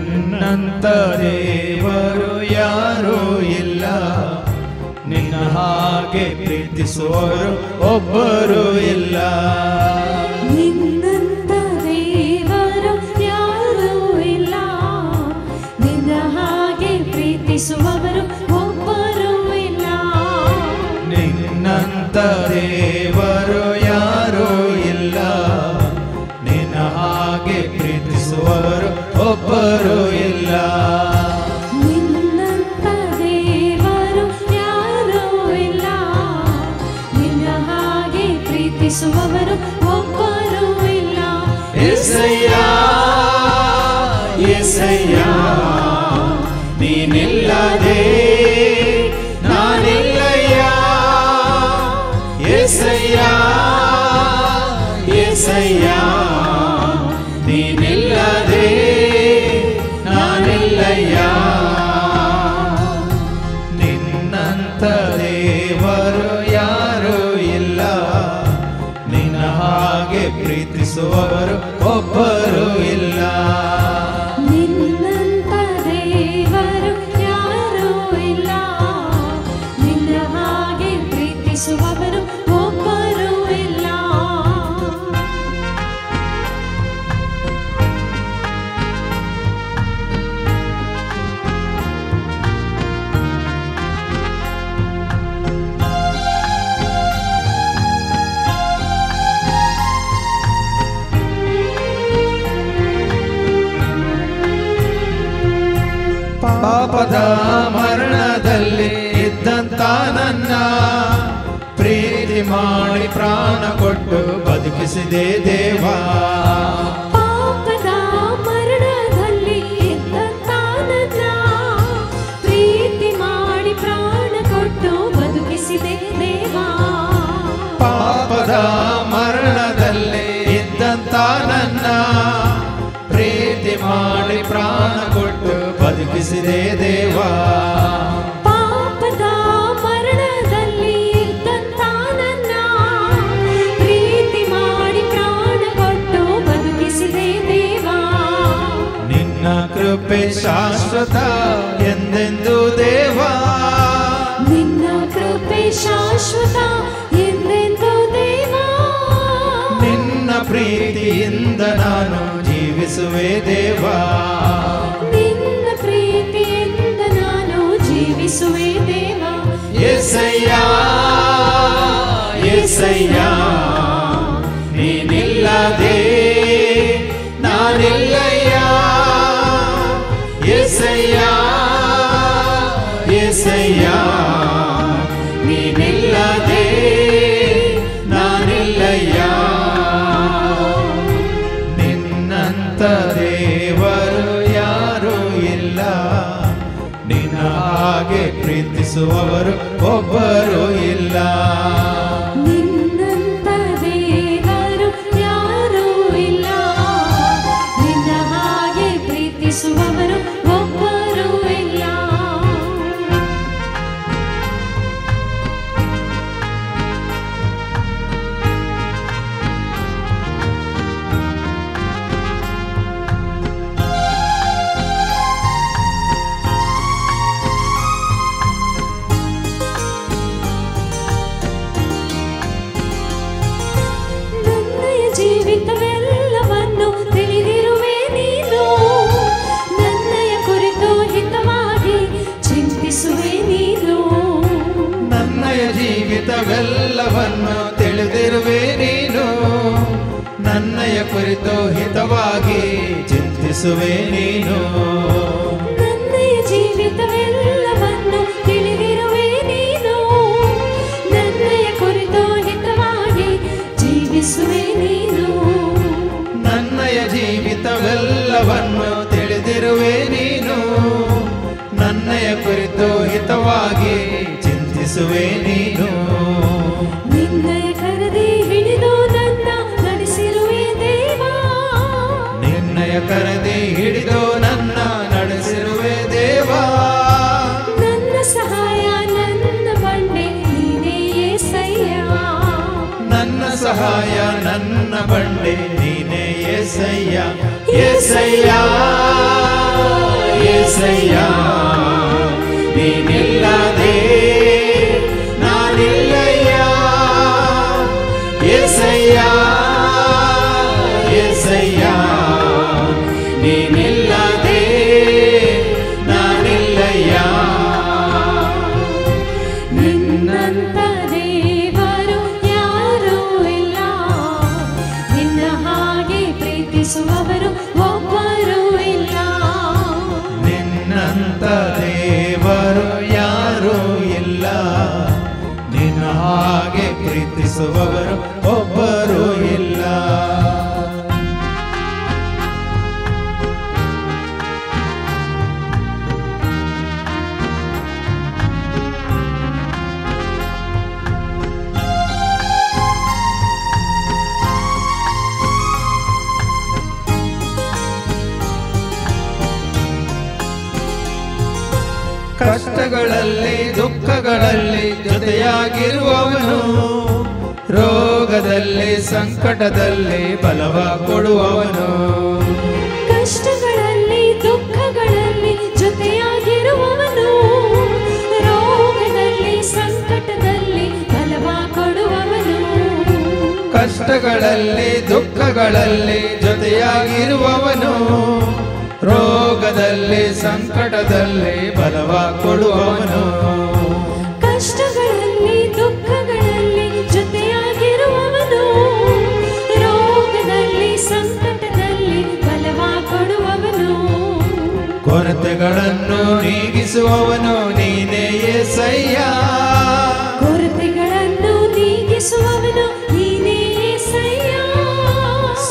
ನಿನ್ನಂತ ದೇವರು ಯಾರೂ ಇಲ್ಲ, ನಿನ್ನ ಹಾಗೆ ಪ್ರೀತಿಸುವವರು ಒಬ್ಬರು ಇಲ್ಲ. ನಿನ್ನಂತ ದೇವರು ಯಾರೂ ಇಲ್ಲ, ನಿನ್ನ ಹಾಗೆ ಪ್ರೀತಿಸುವವರು ಒಬ್ಬರು ಇಲ್ಲ. ನಿನ್ನಂತ ದೇವರು ಯಾರೂ ಇಲ್ಲ, ನಿನ್ನ ಹಾಗೆ ಪ್ರೀತಿಸುವವರು ಒಬ್ಬರು ಇಲ್ಲ. ನಿನ್ನಂತ ದೇವರು ಯಾರೂ ಇಲ್ಲ, ನಿನ್ನ ಹಾಗೆ ಪ್ರೀತಿಸುವವರು ಒಬ್ಬರು ಇಲ್ಲ. యేసయ్య యేసయ్య ನೀನಿಲ್ಲದೆ ನಾನಿಲ್ಲಯ್ಯ. యేసయ్య యేసయ్య ನೀನಿಲ್ಲದೆ ನಾನಿಲ್ಲಯ್ಯ. ನಿನ್ನಂತ ದೇವರು ಯಾರೂ ಇಲ್ಲ, ನಿನ್ನ ಹಾಗೆ ಪ್ರೀತಿಸುವವರು ಒಬ್ಬರು ಇಲ್ಲ. ನಿನ್ನಂತ ದೇವರು ಯಾರೂ ಇಲ್ಲ, ನಿನ್ನ ಹಾಗೆ ಪ್ರೀತಿಸುವವರು ಒಬ್ಬರು ಇಲ್ಲ. ಪಾಪದ ಮರಣದಲ್ಲಿ ಇದ್ದಂತ ನನ್ನ ಪ್ರೀತಿ ಮಾಡಿ ಪ್ರಾಣ ಕೊಟ್ಟು ಬದುಕಿಸಿದೆ ದೇವಾ. ಪಾಪದ ಮರಣದಲ್ಲಿ ಇದ್ದಂತ ನನ್ನ ಪ್ರೀತಿ ಮಾಡಿ ಪ್ರಾಣ ಕೊಟ್ಟು ಬದುಕಿಸಿದೆ ದೇವಾ. ಪಾಪದ ಮರಣದಲ್ಲಿ ಇದ್ದಂತ ನನ್ನ ಪ್ರೀತಿ ಮಾಡಿ ಪ್ರಾಣ ಕೊಟ್ಟು ಬದುಕಿಸಿದೆ ದೇವಾ. ಪಾಪದ ಮರಣದಲ್ಲಿ ಇದ್ದಂತ ನನ್ನ ಪ್ರೀತಿ ಮಾಡಿ ಪ್ರಾಣ ಕೊಟ್ಟು ಬದುಕಿಸಿದೆ ದೇವಾ. ನಿನ್ನ ಕೃಪೆ ಶಾಶ್ವತ ಎಂದೆಂದು ದೇವಾ. ನಿನ್ನ ಕೃಪೆ ಶಾಶ್ವತ ಎಂದೆಂದು ದೇವಾ. ನಿನ್ನ ಪ್ರೀತಿಯಿಂದ ನಾನು ಜೀವಿಸುವೆ ದೇವಾ. ನಿನ್ನ ಪ್ರೀತಿಯಿಂದ ನಾನು ಜೀವಿಸುವೆ ದೇವಾ. యేసయ్య యేసయ్య ನೀನಿಲ್ಲದೆ ನಾನಿಲ್ಲಯ್ಯ. యేసయ్య యేసయ్య ನೀನಿಲ್ಲದೆ ನಾನಿಲ್ಲಯ್ಯ. ನಿನ್ನಂತ ದೇವರು ಯಾರೂ ಇಲ್ಲ, ನಿನ್ನ ಹಾಗೆ ಪ್ರೀತಿಸುವವರು ಒಬ್ಬರು ಇಲ್ಲ. ನಿನ್ನಂತ ದೇವರು ಯಾರೂ ಇಲ್ಲ, ನಿನ್ನ ಹಾಗೆ ಪ್ರೀತಿಸುವವರು ಒಬ್ಬರು ಇಲ್ಲ. ನನ್ನಯ ಜೀವಿತವೆಲ್ಲವನ್ನು ತಿಳಿದಿರುವೆ ನೀನು, ನನ್ನಯ ಕುರಿತು ಹಿತವಾಗಿ ಚಿಂತಿಸುವೆ ನೀನು. ನನ್ನಯ ಜೀವಿತವೆಲ್ಲವನ್ನು ತಿಳಿದಿರುವೆ ನೀನು, ನನ್ನಯ ಕುರಿತು ಹಿತವಾಗಿ ಚಿಂತಿಸುವೆ ನೀನು. ನನ್ನಯ ಜೀವಿತವೆಲ್ಲವನ್ನು ತಿಳಿದಿರುವೆ ನೀನು, ನನ್ನಯ ಕುರಿತು ಹಿತವಾಗಿ ಜೀವಿಸುವೆ ನೀನು. ನನ್ನಯ ಜೀವಿತವೆಲ್ಲವನ್ನು ತಿಳಿದಿರುವೆ ನೀನು, ನನ್ನಯ ಕುರಿತು ಹಿತವಾಗಿ ಚಿಂತಿಸುವೆ ನೀನು. ನಿನ್ನಯ ಕರದಿ ಹಿಡಿದು ನನ್ನ ನಡೆಸಿರುವೆ ದೇವಾ. ನಿನ್ನಯ ಕರದಿ ಹಿಡಿದು ನನ್ನ ನಡೆಸಿರುವೆ ದೇವಾ. ನನ್ನ ಸಹಾಯ ನನ್ನ ಬಂಡೆ ನೀನೇ యేసయ్య. ನನ್ನ ಸಹಾಯ ನನ್ನ ಬಂಡೆ ನೀನೇ యేసయ్య. యేసయ్య ಏಸಯ್ಯ ನೀನಿಲ್ಲದೆ ನಾನಿಲ್ಲಯ್ಯ ಏಸಯ್ಯ ಏಸಯ್ಯ ನೀನಿಲ್ಲದೆ ನಾನಿಲ್ಲಯ್ಯ ನಿನ್ನಂತ ದೇವರು ಯಾರೂ ಇಲ್ಲ, ನಿನ್ನ ಹಾಗೆ ಪ್ರೀತಿಸುವವರು ಒಬ್ಬರೂ ಇಲ್ಲ. ನಿನ್ನಂತ ದೇವರು ಯಾರೂ ಇಲ್ಲ, ನಿನ್ನ ಹಾಗೆ ಪ್ರೀತಿಸುವವರು ಒಬ್ಬರೂ ಇಲ್ಲ. ಕಷ್ಟಗಳಲ್ಲಿ ದುಃಖಗಳಲ್ಲಿ ಜೊತೆಯಾಗಿರುವವನು, ರೋಗದಲ್ಲಿ ಸಂಕಟದಲ್ಲಿ ಬಲವ ಕೊಡುವವನು. ಕಷ್ಟಗಳಲ್ಲಿ ದುಃಖಗಳಲ್ಲಿ ಜೊತೆಯಾಗಿರುವವನು, ರೋಗದಲ್ಲಿ ಸಂಕಟದಲ್ಲಿ ಬಲವ ಕೊಡುವವನು. ಕಷ್ಟಗಳಲ್ಲಿ ದುಃಖಗಳಲ್ಲಿ ಜೊತೆಯಾಗಿರುವವನು, ರೋಗದಲ್ಲಿ ಸಂಕಟದಲ್ಲಿ ಬಲವ ಕೊಡುವವನು. ಕಷ್ಟಗಳಲ್ಲಿ ದುಃಖಗಳಲ್ಲಿ ಜೊತೆಯಾಗಿರುವವನು, ರೋಗದಲ್ಲಿ ಸಂಕಟದಲ್ಲಿ ಬಲವ ಕೊಡುವವನು. ಕೊರತೆಗಳನ್ನು ನೀಗಿಸುವವನು ನೀನೇ ಏಸಯ್ಯ, ಕೊರತೆಗಳನ್ನು ನೀಗಿಸುವವನು ನೀನೇ ಏಸಯ್ಯ.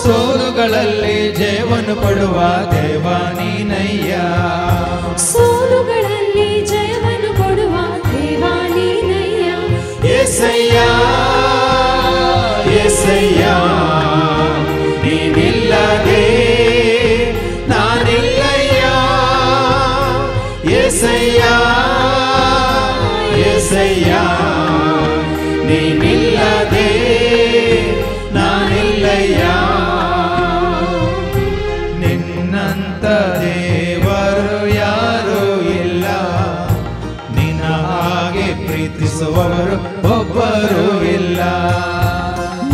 ಸೋಲುಗಳಲ್ಲಿ ಜಯವನ್ನು ಕೊಡುವ ದೇವ ನೀನಯ್ಯ, ಸೋಲುಗಳಲ್ಲಿ ಜಯವನ್ನು ಕೊಡುವ ದೇವ ನೀನಯ್ಯ. ಏಸಯ್ಯ ಏಸಯ್ಯ ನೀನಿಲ್ಲದೆ ನಾನಿಲ್ಲಯ್ಯ ಏಸಯ್ಯ ಏಸಯ್ಯ ನೀನಿಲ್ಲದೆ ನಾನಿಲ್ಲಯ್ಯ. ನಿನ್ನಂತ ದೇವರು ಯಾರೂ ಇಲ್ಲ, ನಿನ್ನ ಹಾಗೆ ಪ್ರೀತಿಸುವವರು ಒಬ್ಬರೂ ಇಲ್ಲ.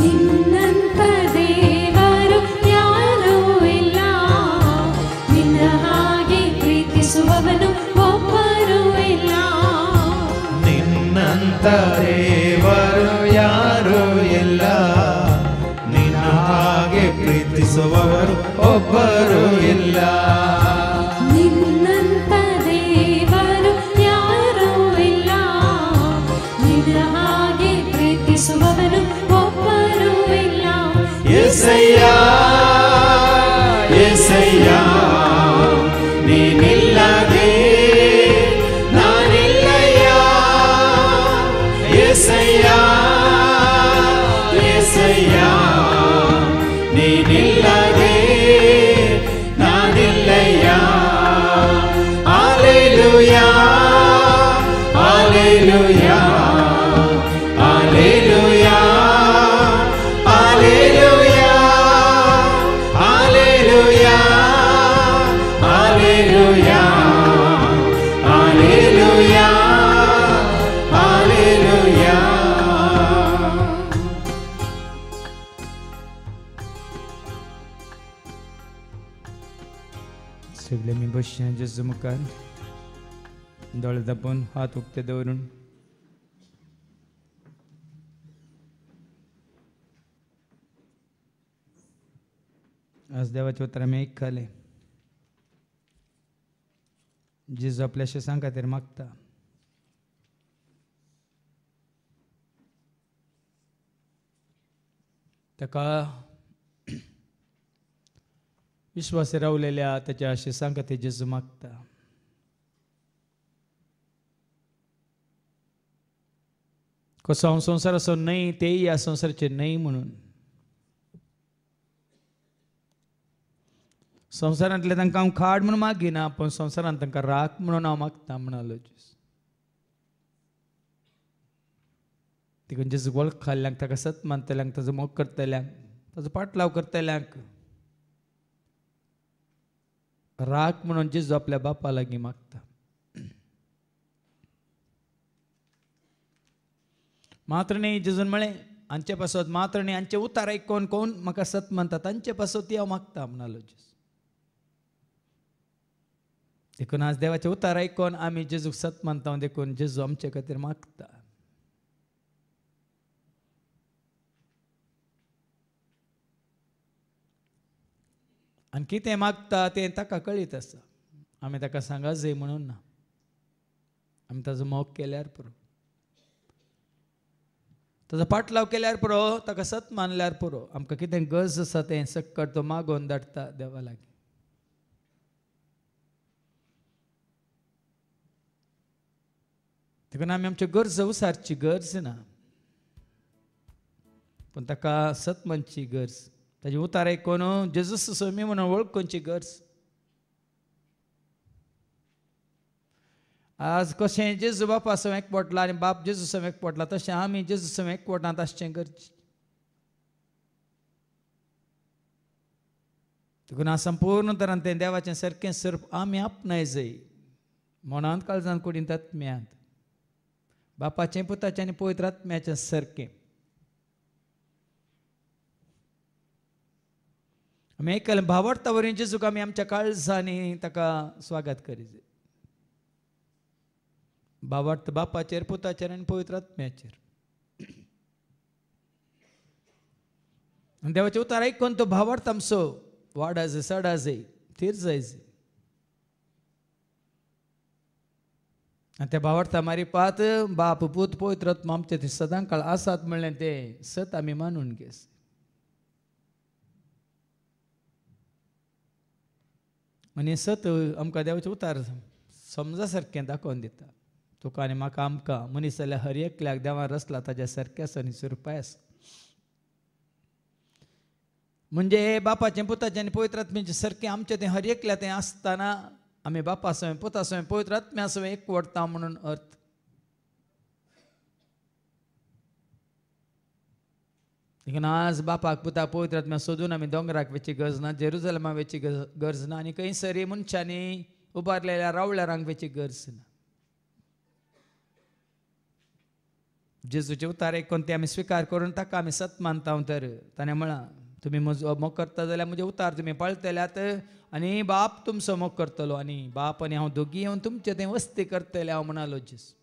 ನಿನ್ನಂತ ದೇವರು ಯಾರೂ ಇಲ್ಲ, ನಿನ್ನ ಹಾಗೆ ಪ್ರೀತಿಸುವವನು ಒಬ್ಬರೂ ಇಲ್ಲ. ನಿನ್ನಂತ ದೇವರು ಯಾರೂ ಇಲ್ಲ, ನಿನ್ನ ಹಾಗೆ ಪ್ರೀತಿಸುವವರು ಒಬ್ಬರೂ ಇಲ್ಲ. ನಿನ್ನಂತ ದೇವರು ಯಾರೂ ಇಲ್ಲ, ನಿನ್ನ ಹಾಗೆ ಪ್ರೀತಿಸುವವನು ಒಬ್ಬರೂ ಇಲ್ಲ. ಏಸಯ್ಯ ಏಸಯ್ಯ ನೀನಿಲ್ಲದೆ ನಾನಿಲ್ಲಯ್ಯ ಏಸಯ್ಯ ಏಸಯ್ಯ ನೀನಿಲ್ಲದೆ ನಾನಿಲ್ಲಯ್ಯ. Hallelujah hallelujah hallelujah hallelujah hallelujah hallelujah hallelujah hallelujah. सगळे मी बसच्या मुखार दोळे दाबून हात उक्ते दवरून आज देवाचे उतर आम्ही ऐकले. जेजू आपल्याशी सांगा तरी मागता ताका विश्वासी रावलेल्या त्याच्या अशी सांगा ते जेजू मागता. कसो हांव संवसार असो न्हय तेय ह्या संवसाराचे न्हय म्हणून संवसारांतले तांकां हांव खाड म्हणून मागिना पण संवसारांत तांकां राख म्हणून हांव मागता म्हणालो जेजू. देखून जेजू वळखल्यांक ताका सत मानतल्यांक ताजो मोग करतल्यांक ताजो पाटलाव करतल्यांक राख म्हणून जेजू आपल्या बापा लागी मागता. मात्र न्ही जेजून म्हळें हांचे पासत मात्र न्ही हांचे उतार आयकोन कोण म्हाका सत म्हणटा तांचे पासत हांव मागता म्हणलो जेजू. देखून आज देवाचे उतार आयकोन आमी जेजूक सत मानता देखून जेजू आमचे खातीर मागता. आनी कितें मागता तें ताका कळीत आसा. आमी ताका सांगा जाय म्हणून ना, आमी ताजो मोग केल्यार पुरो, ताजो पाटलाव केल्यार पुरो, ताका सत मानल्यार पुरो. आमकां कितें गरज आसा तें सक्कट तो मागोवन धाडटा देवा लागीं. देखून आमी आमच्यो गरजो उसारची गरज ना, पूण ताका सत मानची गरज, ताजे उतार आयकोन जेजू सोमी म्हणून वळखुची गरज. आज कशें जेजू बापा सो एकवटला आनी बाप जेजू सो एकवटला तशें आमी जेजू सो एकवटांत आसचें गरजेचें. देखून आज संपूर्ण तरान तें देवाचें सारकें स्वरूप आमी आपणाय जाय. मनांत काळजांत कुडींत आत्म्यांत बापाचें पुताचें आनी पवित्र आत्म्याचें सारकें आमी आयकलें. भावार्था वरवीं जेजूक आमी आमच्या काळजांनी ताका स्वागत करीत जाय. भावार्थ बापाचेर पुताचेर आनी पवित्र आत्म्याचेर. देवाचे उतार आयकून तो भावार्थ आमचो वाडा जाय, सडा जाय, थीर जाय. आनी त्या भावार्था मारिपात बाप पूत पवित्र आत्मा आमचे थंय सदां काळ आसात म्हणलें तें सत आमी मानून घेस. आनी सत आमकां देवाचें उतार समजा सारकें दाखोवन दिता. तुका आनी म्हाका आमकां मनीस जाल्यार हर एकल्याक देवान रचला ताच्या सारकें आसा आनी स्वरुपाय आसा. म्हणजे बापाचें पुताचें आनी पवित्र आत्म्याचें सारकें आमचें तें हर एकल्या तें आसतना आमी बापा सवय पुता सवय पवित्र आत्म्या सवय एकवटता म्हणून अर्थ. देखून आज बापाक पुताक पवित्र आत्म्या सोदून आमी दोंगराक वेची गरज ना, जेरुजलेमा वेची गरज ना, आनी खंयसरी मनशांनी उबारलेल्या रावळ्यारांक वेची गरज ना. जेजूचे उतार आयकून ते आमी स्विकार करून ताका आमी सत मानता. तर ताणें म्हळां तुमी म्हजो मोग करता जाल्यार म्हजे उतार तुमी पाळटल्यात आनी बाप तुमचो मोग करतलो आनी बाप आनी हांव दोगी येवन तुमचे थंय वस्ती करतले हांव म्हणालो जेजू.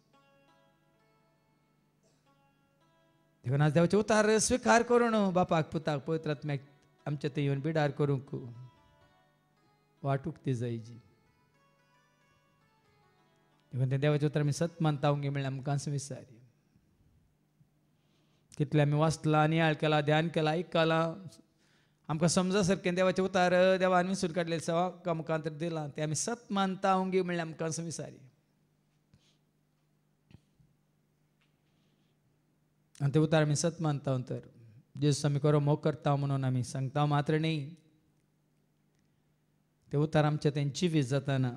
देखून आज देवाचे उतार स्विकार करून बापाक पुताक पवित्र आत्म्याक आमचे थंय येवन बिडार करूंक वाटूक ती जाय जी. देखून ते देवाचे उतार आमी सत मानता म्हणल्यार आमकां विचारी कितले आमी वाचला, नियाळ केला, ध्यान केला, आयकलां, आमकां समजा सारकें देवाचें उतार देवान विसरून काडलें सवा मुखांतर दिलां तें आमी सत मानता म्हणल्यार आमकां विचारी. आनी ते उतार आमी सत मानता तर जेजू आमी खरो मोग करता म्हणून आमी सांगता. मात्र न्ही ते उतार आमचे तें जिवीत जाताना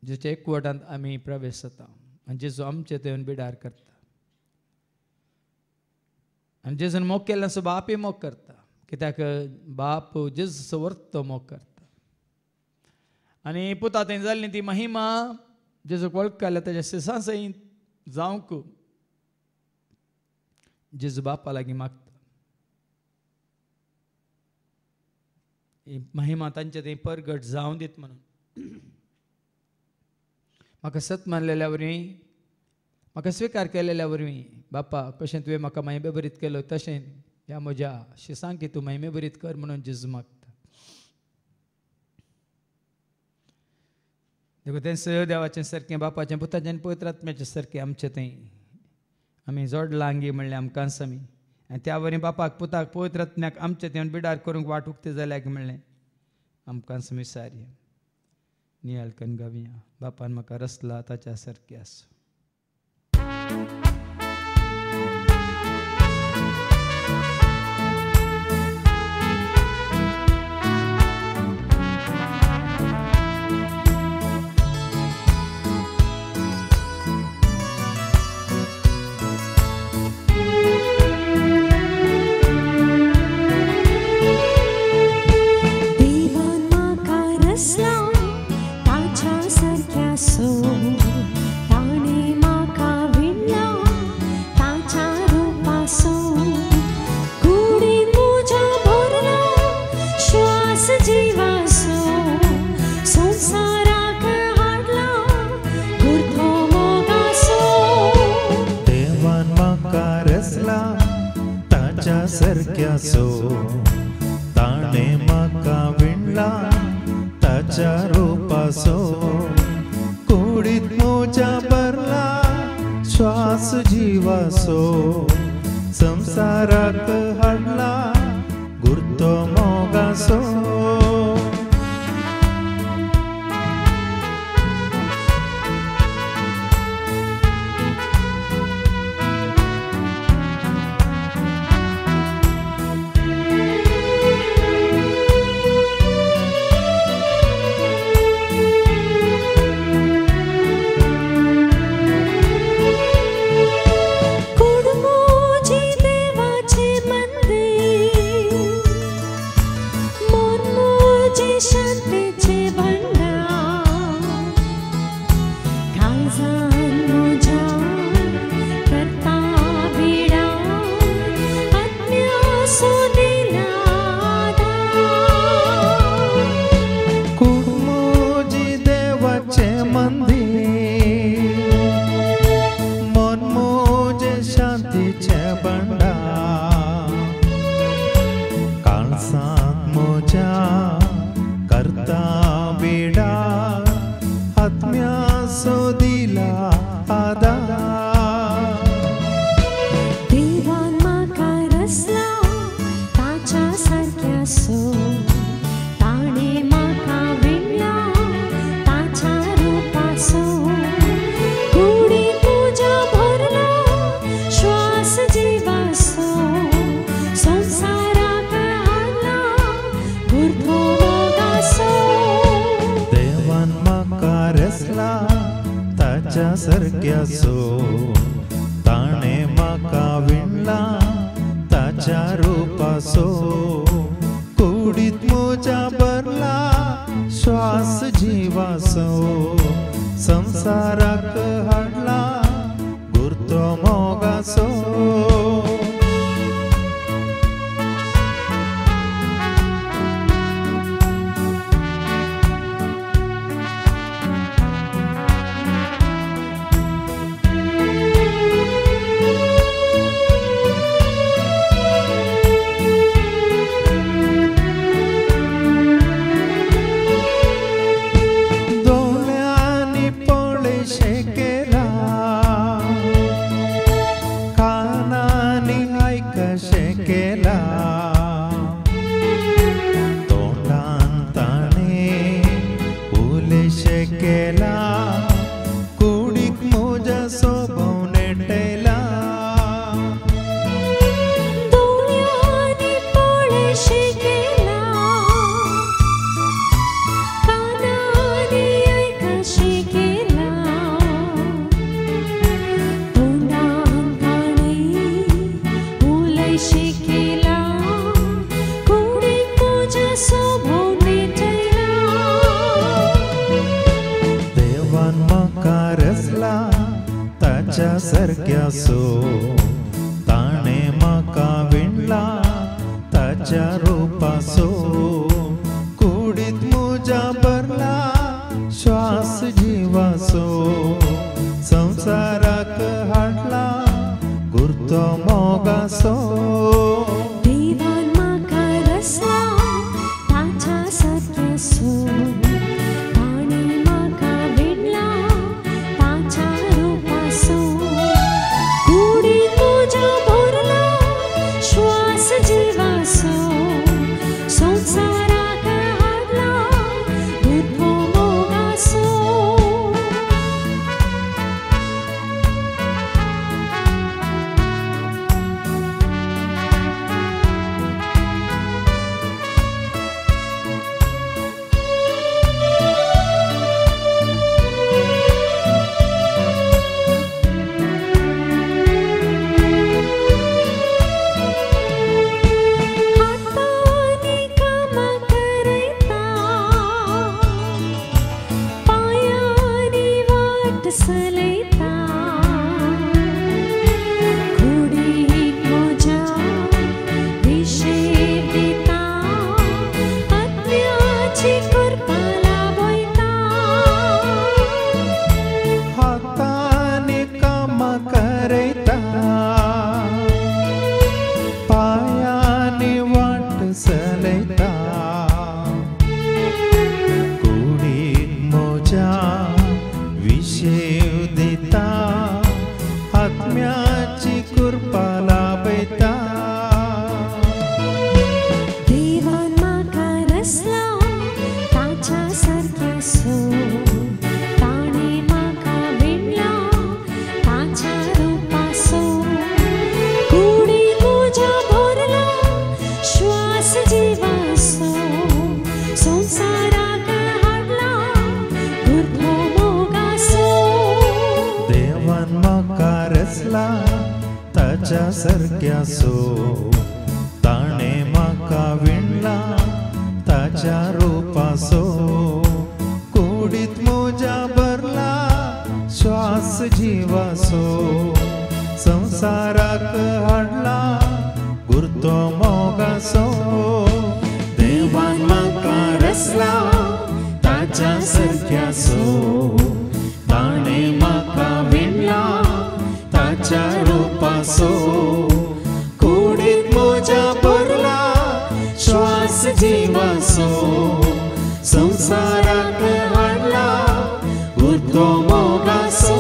जेचे एकवटांत आमी प्रवेश जाता आनी जेजू आमचे थंय बिडार करता. आनी जेजून मोग केल्लो सो बापूय मोग करता, कित्याक बाप जेजूचो वर्तो मोग करता. आनी पुता थंय जाल्ली ती महिमा जेजूक वळखल्या ताच्या शिसा सयत जावंक जेजू बापा लागीं मागता. ही महिमा तांचे थंय परगट जावं दीत म्हणून म्हाका सत मानलेल्या वरवीं, म्हाका स्विकार केलेल्या वरवीं बापा कशें तुवें म्हाका महिमे बरीत केलो तशें ह्या म्हज्या शिसांक तूं महिमे बरीत कर म्हणून जेजू मागता. देखून तें देवाचें सारकें बापाचें पुताचें आनी पवित्र आत्म्याचें सारकें आमचें थंय आमी जोडलां आंगी म्हणलें आमकां आमी. आनी त्या वरवीं बापाक पुताक पवित्र आत्म्याक आमचें थंय बिडार करूंक वाटूक ते जाल्याक म्हणलें आमकां विचारया. नियाळ करून गावया. बापान म्हाका रचला ताच्या सारकें आसा. देवान म्हाका रचला सारख्या सो ताणे म्हाका विणला ताच्या रूपासो कुडीन म्हज्या भरला श्वास जिवासो संवसाराक हाडला गुरतो मोगासो देवान म्हाका रचला ताच्या सारक्या सो ताणे म्हाका विणला ताच्या रूपासो कुडीत म्हज्या भरला श्वास जिवासो संवसाराक हाडला गुरतो मोगासो शांतीचे भंडार काळजान म्हज्या करता विडा आत्म्यासो दिला कुडमोजी देवाचे मंदिर मन मोजे शांतीचे भंडार काळजान म्हज्या करता बिडा आत्म्यासो दिला आदार देवान म्हाका रचला ताच्या सारक्या सो ताणे म्हाका विणला ताच्या रूपासो कुडीन म्हज्या भरला श्वास जिवासो संवसाराक हाडला गुरतो मोगासो देवान म्हाका रचला ताच्या सारक्या सो ताणे म्हाका विणला ताच्या रूपासो कुडीत म्हज्या भरला श्वास जिवासो संवसाराक हाडला गुरतो मोगासो दोळ्यांनी पळशे केला कानांनी आयकशे केला तोंडान ताणे उलशे केला कुडीक म्हज्या सोबव नेटयला दोळ्यांनी पळशे केला कानांनी आयकशे केला तोंडान ताणे उलयशे केला कुडीक म्हज्या सोबव नेटयला देवान म्हाका रचला ताच्या सारक्या सो ताणे म्हाका विणला ताच्या रूपासो कुडीत म्हज्या भरला श्वास जिवासो संवसाराक हाडला गुरतो मोगासो देवान म्हाका रचला ताच्या सारक्या सो ताणे म्हाका विणला ताच्या रूपासो कुडीन म्हज्या भरला श्वास जिवासो संवसाराक हाडला गुरतो मोगासो सलयता कुडीक म्हज्या विशें दिता आत्म्याची कृपा लाभयता हाताने काम करता पायाने वाट चलयता कुडीक म्हज्या विशेव दिता आत्म्याची कृपा लाभयता देवान म्हाका रचला ताच्या सारक्या सो ताणें म्हाका विणला ताच्या रुपासो कुडीक म्हज्या भरला श्वास जिवासो संवसाराक हाडला गुरथो मोगासो देवान म्हाका रचला ताच्या सारक्या सो ताणे म्हाका विणला ताच्या रुपासो कुडीत म्हज्या भरला श्वास जिवासो संवसाराक हाडला गुरतो मोगासो देवान म्हाका रचला ताच्या सारक्या सो ताणे म्हाका विणला ताच्या रुपासो कुडीत म्हज्या भरला श्वास जिवासो संवसाराक हाडला गुरतो मोगासो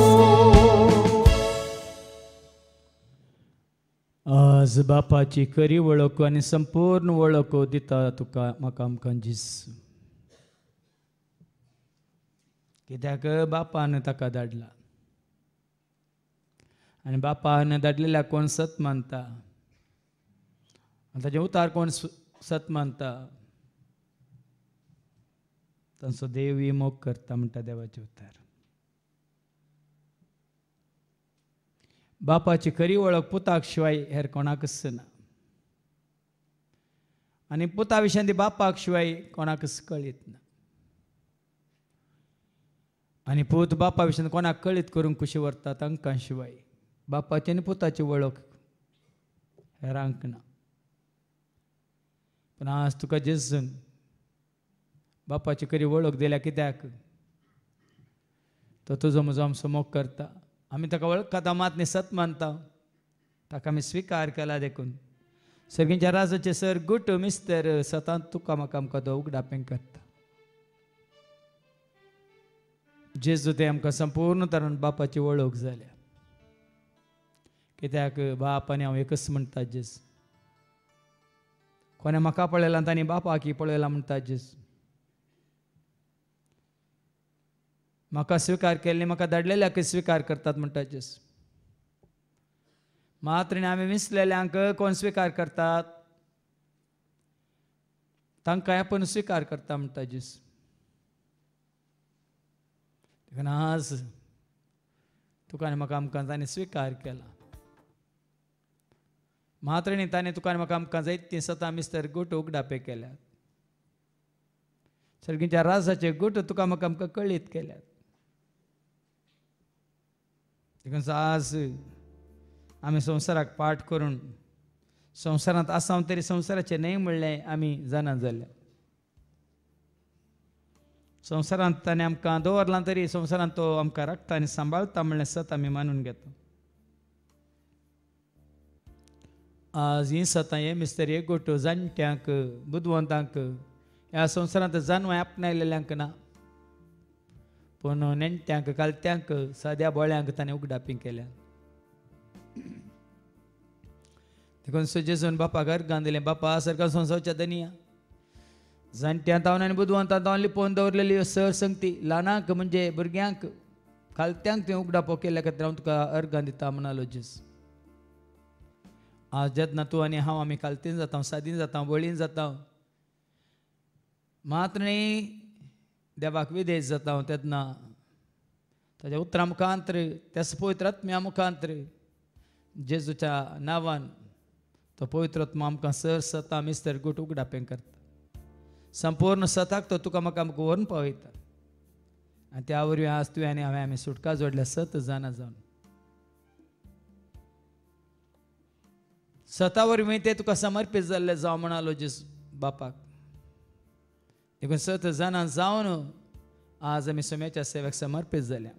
आज बापाची खरी वळख आनी संपूर्ण वळख दिता तुका म्हाका आमकां जेजू कित्याक बापान ताका धाडला आनी बापान धाडलेल्या कोण सत मानता आनी ताचे उतार कोण सत मानता तांचो देव मोग करता म्हणटा देवाचे उतार बापाची खरी वळख पुताक शिवाय हेर कोणाकच ना आनी पुता विशयां ती बापाक शिवाय कोणाकच कळीत ना आनी पूत बापा विशयां कोणाक कळीत करूंक कशी व्हरता तांकां शिवाय बापाची आनी पुताची वळख हेरांक ना पूण आज तुका जेजून बापाची खरी वळख दिल्या कित्याक तो तुजो म्हजो आमचो मोग करता आमी ताका वळखता मात न्ही सत मानता ताका आमी स्विकार केला देखून सगळ्यांच्या राजाचे सर गुट मिस्तर सतान तुका म्हाका आमकां तो उगडापें करता जेजू ते आमकां संपूर्ण तरान बापाची वळख जाल्या कित्याक बाप आनी हांव एकच म्हणटा जेजू कोणे म्हाका पळयला तांणी बापाकी पळयला म्हणटा जेजू म्हाका स्विकार केल्ली म्हाका धाडलेल्याक स्विकार करतात म्हणटा जेजू मात्र आमी विसलेल्यांक कोण स्विकार करतात तांकां आपण स्विकार करता म्हणटा जेजू देखून आज तुका आनी म्हाका आमकां ताणें स्विकार केला मात्र न्ही ताणें तुका आनी म्हाका आमकां जायतीं सतां मिस्तर गुट उगडापे केल्यात सर्गींच्या राजाचे गुट तुका म्हाका आमकां कळीत केल्यात देखून आज आमी संवसाराक पाठ करून संवसारांत आसां तरी संवसाराचें न्हय म्हणलें आमी जाणा जाल्या संवसारांत ताणें आमकां दवरलां तरी संवसारांत तो आमकां राखता आनी सांबाळटा म्हणलें सत आमी मानून घेता आज ही सतां हे मिस्तर हे गोटो जाणट्यांक बुदवंतांक ह्या संवसारांत जानवाय आपणायलेल्यांक ना पूण नेणट्यांक कालत्यांक साद्या बोळ्यांक ताणें उगडापी केल्या देखून जेजून बापाक अर्गां दिलें बापा सरकार संवसाराच्या दनिया जाणट्या तावन आनी बुदवंतां तावन लिपोवन दवरलेली सर संगती ल्हानांक म्हणजे भुरग्यांक कालत्यांक तुवें उगडापो केल्या खातीर हांव तुका अर्गां दिता म्हणालो जेजू आज जेन्ना तूं आनी हांव आमी कालतीन जाता सादीन जाता बळीन जाता मात्र न्ही देवाक विदेश जाता तेन्ना ताच्या उतरां मुखांतर त्या पवित्र आत्म्या मुखांतर जेजूच्या नांवान तो पवित्र आत्मा आमकां सर सतां मिस्तर गुट उगडापें करता संपूर्ण सताक तो तुका म्हाका आमकां व्हरून पावयता आनी त्या वरवीं आज तुवें आनी हांवें आमी सुटका जोडल्या 7 जाणां जावन 7 वरवीं ते तुका समर्पीत जाल्ले जावं म्हणालो जेजू बापाक देखून 7 जाणां जावन आज आमी सोम्याच्या सेवेक समर्पीत जाल्या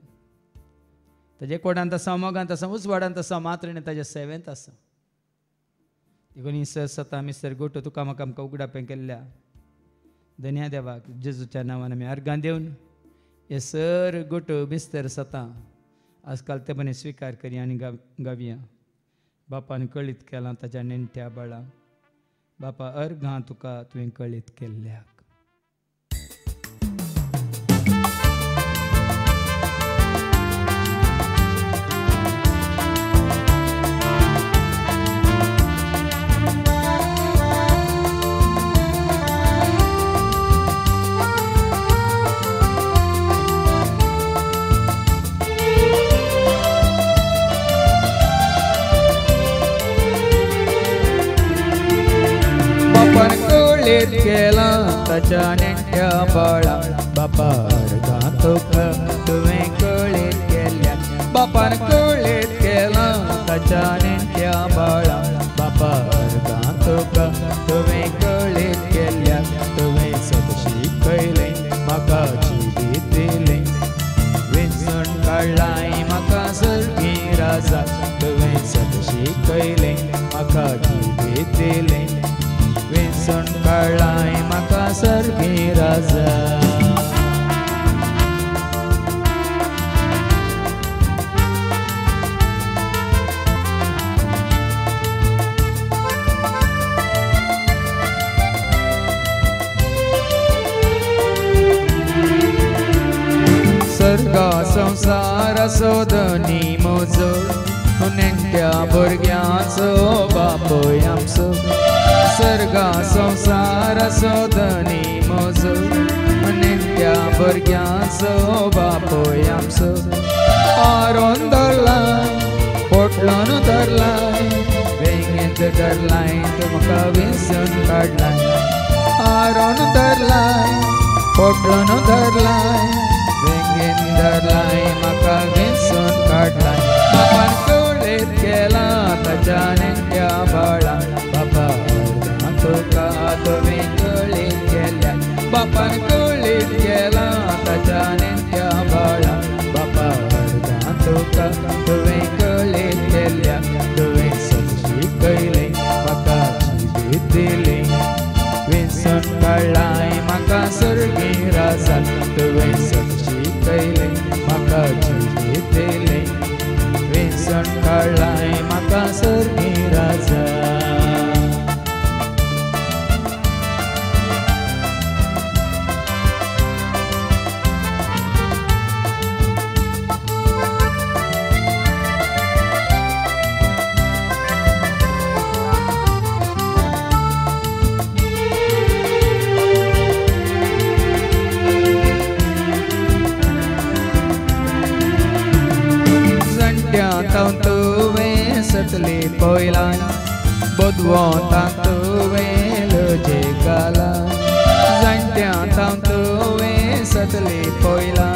ताजे कोडांत आसा मोगांत आसा उजवाडांत आसा मात्र ताज्या सेवेंत आसा देखून ही सतां मिस्टर गोटो तुका म्हाका आमकां उगडापें केल्ल्या धन्या देवाक जेजूच्या नांवान आमी अर्गां दिवन हे सर गोटो मिस्तर सतां आजकाल ते बरें स्विकार करी आनी गावया बापान कळीत केलां ताच्या नेणट्या बाळाक बापा अर्गां तुका तुवें कळीत केल्ल्याक केला ताच्या नेणट्या बाळाक बापा अर्गां तुका तुवें कळीत केल्या बापान कळीत केला ताच्या नेणट्या बाळाक बापा अर्गां तुका तुवें कळीत केल्या तुवें सदशी कळलें म्हाका जिवीत दिलें वेंचून काडलां म्हाका सर्गी राजा तुवें सदशी कळलें म्हाका जिवीत दिलें वेंचून काडलां म्हाका सर्गी राजा सर्गा संसार सोदनी म्हजो नेणट्या भुरग्याचो बापूय आमचो सर्गा संसार सोदनी म्हजो नेणट्या भुरग्याचो बापूय आमचो आरोन धरलां पोटलोन धरलां वेंगेंत धरलां तूं म्हाका वेंचून काडलां आरोन धरलां पोटलोन धरलां वेंगेंत धरलां म्हाका वेंचून काडलां बापान कळीत केला ताच्या नेणट्या बाळाक बापा तुका तुवें कळीत केल्या बापान कळीत केला ताच्या नेणट्या बाळाक बापा अर्गां तुका तुवें कळीत केल्या तुवें सदशी कळलें म्हाका जिवीत दिलें वेंचून काडलां म्हाका सर्गी राजा तुवें सदशी कळलें म्हाका जिवीत दिलें वेंचून काडलां म्हाका सर्गी राजा तुवें सतली पयलां बोदवोंतां तुवें लजे घालां जाणट्यां तुवें सतली पयलां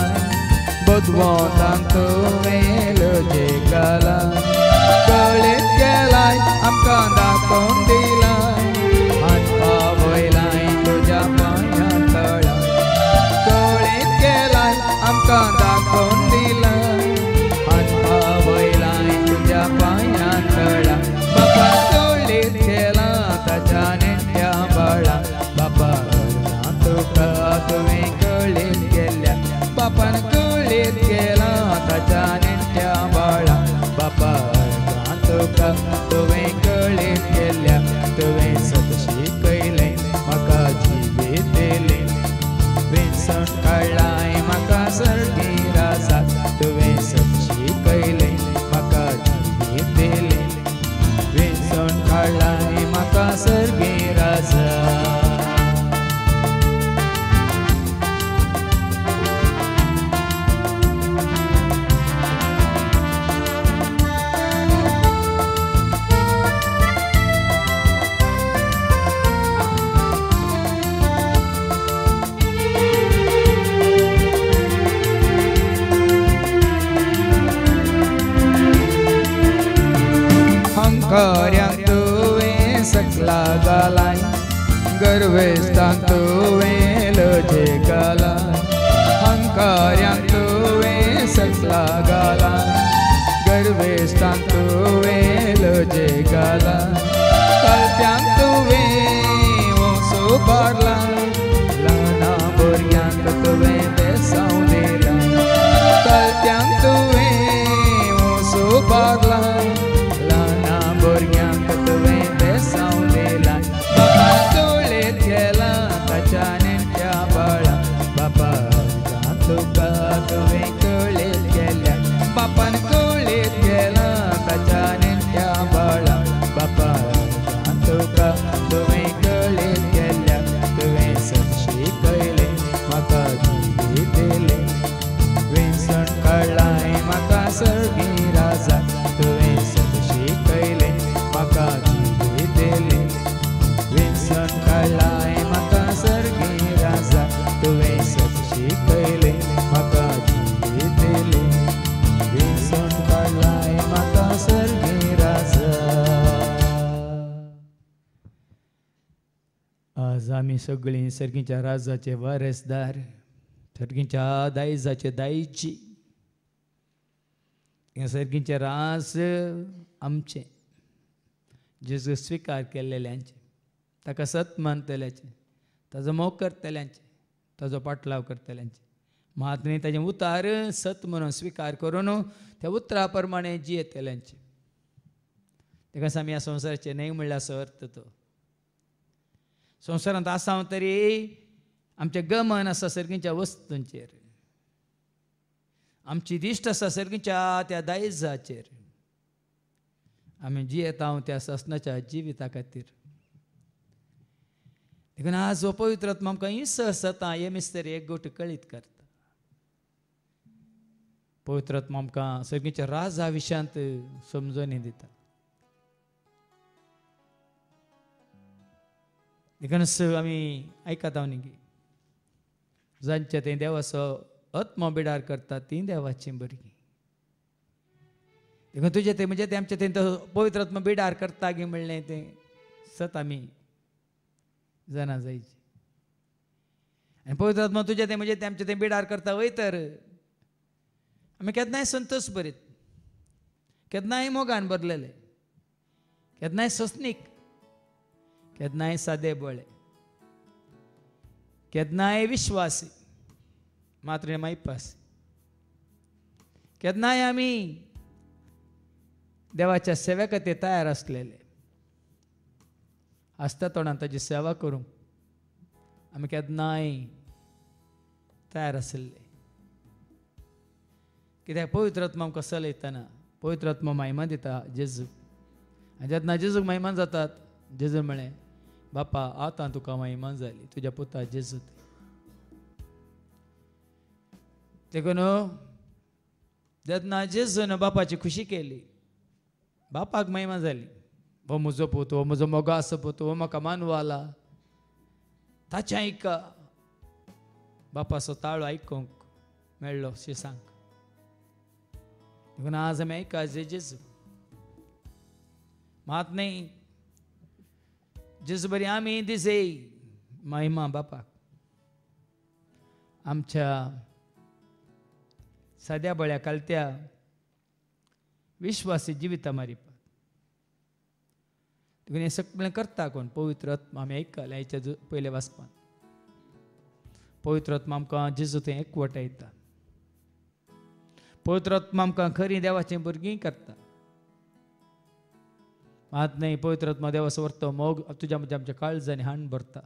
बोदवोंतां तुवें लजे घालां कळीत केलां आमकां दाखोवन दिलां हात पांव वयलां तुज्या पांया तळां कळीत केलां आमकां दाखोवन दिलां पांया तळा बापा कळीत केला ताच्या नेणट्या बाळाक बापा अर्गां तुका तुवें कळीत केल्या बापान कळीत केला ताच्या नेणट्या बाळाक बापा अर्गां तुका तुवें कळीत केल्या तुवें सदशी कळलें म्हाका जिवीत दिलें वेंचून काडलां म्हाका सर्गी राजा हंकार्यांक तुवें सकला घालाय गर्वेस्तांक तुवें लजे घालाय हंकार्यांक तुवें सकला घालाय गर्वेस्तांक तुवें लजे घालाय कळप्यांक तुवें वंसो भरलाय ल्हाना भुरग्यांक तुवें बेसांव दिला कळप्यांक तुवें वंसो भरलाय ल्हाना भुरग्यांक तुवें बेसांव दिला बापान कळयत गेला ताच्या नेण्ट्या बाळा बापा तुका तुवें कळयत गेल्या बापान कळयत गेला ताच्या नेण्ट्या बाळा बापा तुका तुवें कळयत गेल्या तुवें सदशी कळले म्हाका जिवी दिली विंसण कळ्ळाय म्हाका सर्गी राजा तुवें सदशी कळले म्हाका जिवी दिली विंसण कळ्ळाय म्हाका सर्गी राजा तुवें सदशी कळले म्हाका जिवी दिली विंसण कळ्ळाय म्हाका सर्गी राजा आज आमी सगळीं सर्गीच्या राजाचे वारसदार सर्गीच्या दायजाचे दायची हे सर्गीचे राज आमचे जेजू स्विकार केल्लेल्यांचे ताका सत मानतल्याचे ताजो मोग करतल्यांचे ताजो पाटलाव करतल्यांचे महात्मे ताजें उतार सत म्हणून स्विकार करून त्या उतरा प्रमाणे जियेतल्यांचे ताका आमी ह्या संवसाराचे न्हय म्हणल्यार असो अर्थ तो संवसारांत आसां तरी आमचें गमन आसा सर्गीच्या वस्तूंचेर आमची दिश्ट आसा सर्गीच्या त्या दायजाचेर आमी जियेता त्या ससनाच्या जिविता खातीर देखून आज हो पवित्र आत्मा आमकां इसर सतां हे मिस्तर एक गोट कळीत करता पवित्र आत्मा आमकां सर्गीच्या राजा विशयांत समजोनी दिता देखून आमी आयकता न्ही जांचे तें देवाचो आत्मा बिडार करता ती देवाची भुरगीं देखून तुजें तें म्हणजे तें आमचें तें पवित्र आत्मा बिडार करता गे म्हणलें तें सत आमी जाणा जायची आनी पवित्र आत्मा तुजें तें म्हणजे तें आमचें तें बिडार करता वय तर आमी केन्नाय संतोश भरीत केन्नाय मोगान भरलेले केन्नाय ससनीक केन्नाय सादे बळे केन्नाय विश्वासी मात्र मायपासी केन्नाय आमी देवाच्या सेवे खातीर तयार आसलेले आसता तोंडान ताची सेवा करूंक आमी केन्नाय तयार आसले कित्याक पवित्र आत्मा आमकां चलयतना पवित्र आत्मा महिमा दिता जेजू आनी जेन्ना जेजूक महिमा जातात जेजू म्हळें बापा आतां तुका महिमा जाली तुज्या पुता जेजू देखून जेन्ना जेजून बापाची खुशी केली बापाक महिमा जाली हो म्हजो पूत हो म्हजो मोगाचो पूत हो म्हाका मानवाला ताचें आयका बापाचो ताळो आयकूंक मेळ्ळो शिसांक देखून आज आमी आयका जेजू मात न्ही जेजू बरी आमी दिसे महिमा बापाक आमच्या साद्या बळ्या कालत्या विश्वासी जिविता मारिपाक देखून हें सगळें करता कोण पवित्र आत्मा आमी आयकला हेच्या पयले वाचपान पवित्र आत्मा आमकां जेजू थंय एकवटायता पवित्र आत्मा आमकां खरी देवाचीं भुरगीं करता मात न्ही पवित्र आत्मा देवाचो व्हरतो मोग तुज्या मदीं आमच्या काळजांनी हाण भरता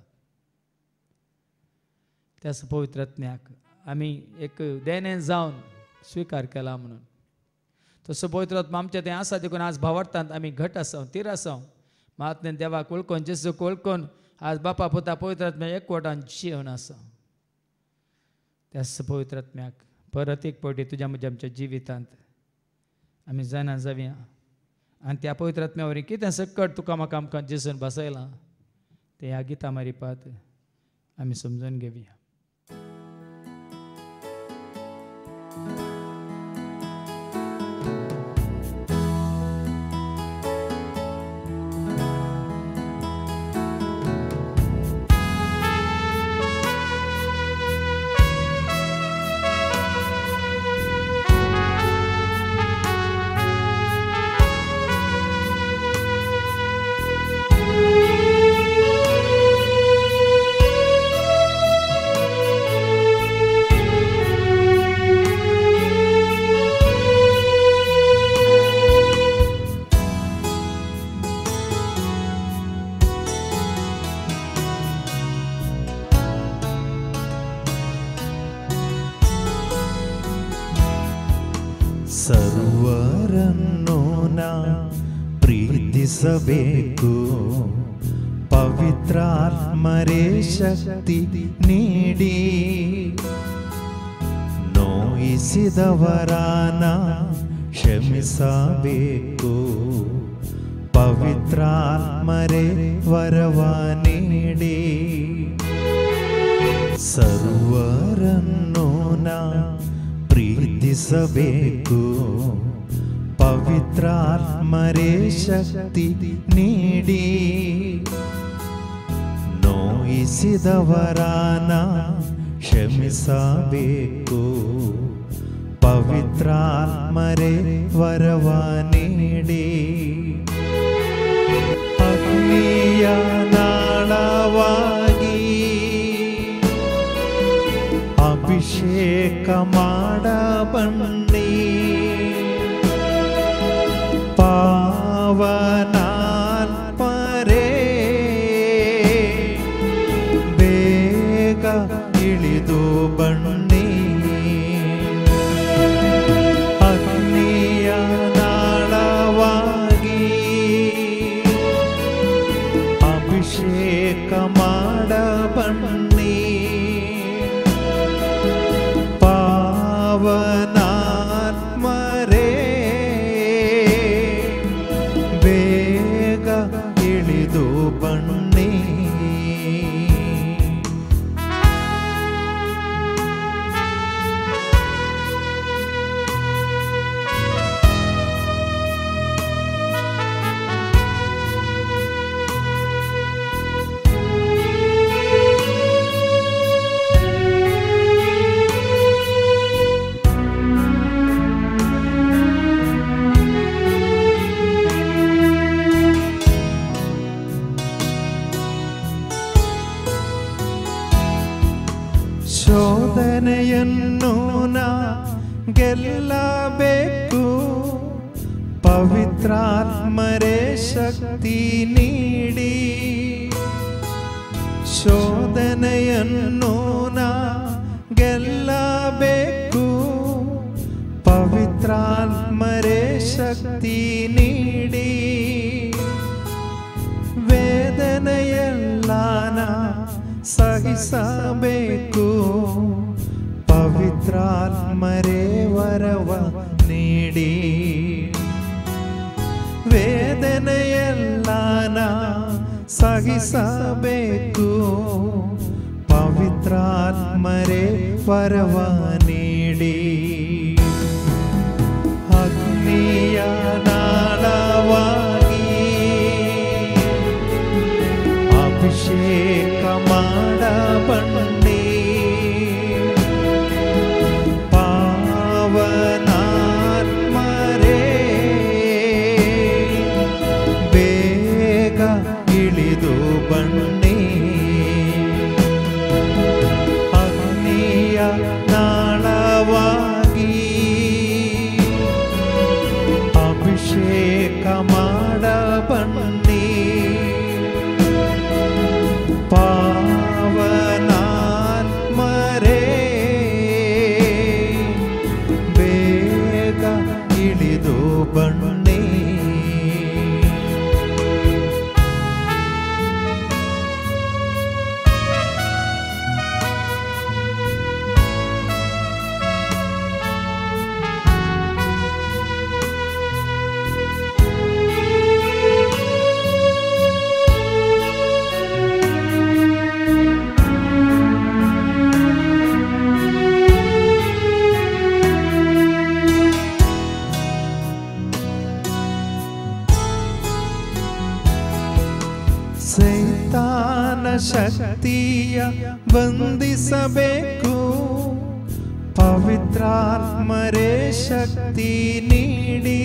त्याच पवित्र आत्म्याक आमी एक देणे जावन स्विकार केला म्हणून तसो पवित्र आत्मा आमच्या थंय आसा देखून आज भावार्थांत आमी घट आसां तीर आसां मात न्ही देवाक वळखून जेजूक वळखून आज बापा पुता पवित्र आत्म्या एकवटान जिवन आसा त्याच पवित्र आत्म्याक परत एक फावटी तुज्या म्हज्या आमच्या जिवितांत आमी जाणा जावया आनी त्या पवित्र आत्म्या वरवीं कितें सकट तुका म्हाका आमकां जेजून बसयलां तें ह्या गितां मारिपात आमी समजून घेवया ಸರ್ವರನ್ನು ನಾ ಪ್ರೀತಿಸಬೇಕು, ಪವಿತ್ರಾತ್ಮರೇ ಶಕ್ತಿ ನೀಡಿ, ನೋಯಿಸಿದವರನ ಕ್ಷಮಿಸಬೇಕು, ಪವಿತ್ರಾತ್ಮರೇ ವರವ ನೀಡಿ. ಸರ್ವರನ್ನು ನಾ ಪ್ರೀತಿಸಬೇಕು, ಪವಿತ್ರಾತ್ಮರೇ ಶಕ್ತಿ ನೀಡಿ, ನೋಯಿಸಿದವರನ ಕ್ಷಮಿಸಬೇಕು, ಪವಿತ್ರಾತ್ಮರೇ ವರವ ನೀಡಿ. ಅಗ್ನಿಯ ನಾಳವಾಗಿ ಅಭಿಷೇಕ ಮಾಡಬನ್ನಿ, ಪಾವನಾತ್ಮರೇ ಬೇಗ ಇಳಿದು ಬನ್ನಿ. ಅಗ್ನಿಯ ನಾಳವಾಗಿ ಅಭಿಷೇಕ ಮಾಡಬನ್ನಿ, ಪಾವನಾತ್ಮರೇ ಬೇಗ ಇಳಿದು ಬನ್ನಿ. ಶೋಧನೆಯನ್ನು ನಾ ಗೆಲ್ಲಬೇಕು, ಪವಿತ್ರಾತ್ಮರೇ ಶಕ್ತಿ ನೀಡಿ, ಶೋಧನೆಯನ್ನು ನಾ ಗೆಲ್ಲಬೇಕು, ಪವಿತ್ರಾತ್ಮರೇ ಶಕ್ತಿ ನೀಡಿ, ವೇದನೆಯೆಲ್ಲ ನಾ ಸಹಿಸಬೇಕು, ಪವಿತ್ರಾತ್ಮರೇ ವರವ ನೀಡಿ, ವೇದನೆಯೆಲ್ಲ ನಾ ಸಹಿಸಬೇಕು, ಪವಿತ್ರಾತ್ಮರೇ ವರವ ನೀಡಿ. ಅಗ್ನಿಯ ನಾಳವಾಗಿ ಅಭಿಷೇಕ ಮಾಡಬನ್ನಿ, ಪಾವನಾತ್ಮರೇ ಬೇಗ ಇಳಿದು ಬನ್ನಿ. ಅಗ್ನಿಯ ನಾಳವಾಗಿ ಅಭಿಷೇಕ ಮಾಡಬನ್ನಿ, ಪಾವನಾತ್ಮರೇ ಬೇಗ ಇಳಿದು ಬನ್ನಿ. ಸೈತಾನ ಶಕ್ತಿಯ ಬಂಧಿಸಬೇಕು, ಪವಿತ್ರಾತ್ಮರೇ ಶಕ್ತಿ ನೀಡಿ,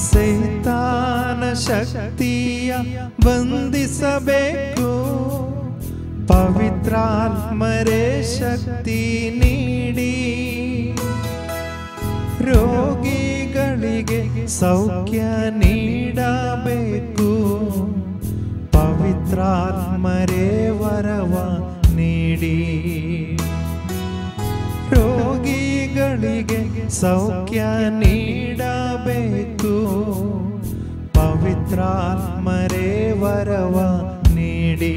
ಸೈತಾನ ಶಕ್ತಿಯ ಬಂಧಿಸಬೇಕು, ಪವಿತ್ರಾತ್ಮರೇ ಶಕ್ತಿ ನೀಡಿ, ರೋಗಿಗಳಿಗೆ ಸೌಖ್ಯ ನೀಡಬೇಕು, ಪವಿತ್ರಾತ್ಮರೇ ವರವ ನೀಡಿ, ರೋಗಿಗಳಿಗೆ ಸೌಖ್ಯ ನೀಡಬೇಕು. ಪವಿತ್ರಾತ್ಮರೇ ವರವ ನೀಡಿ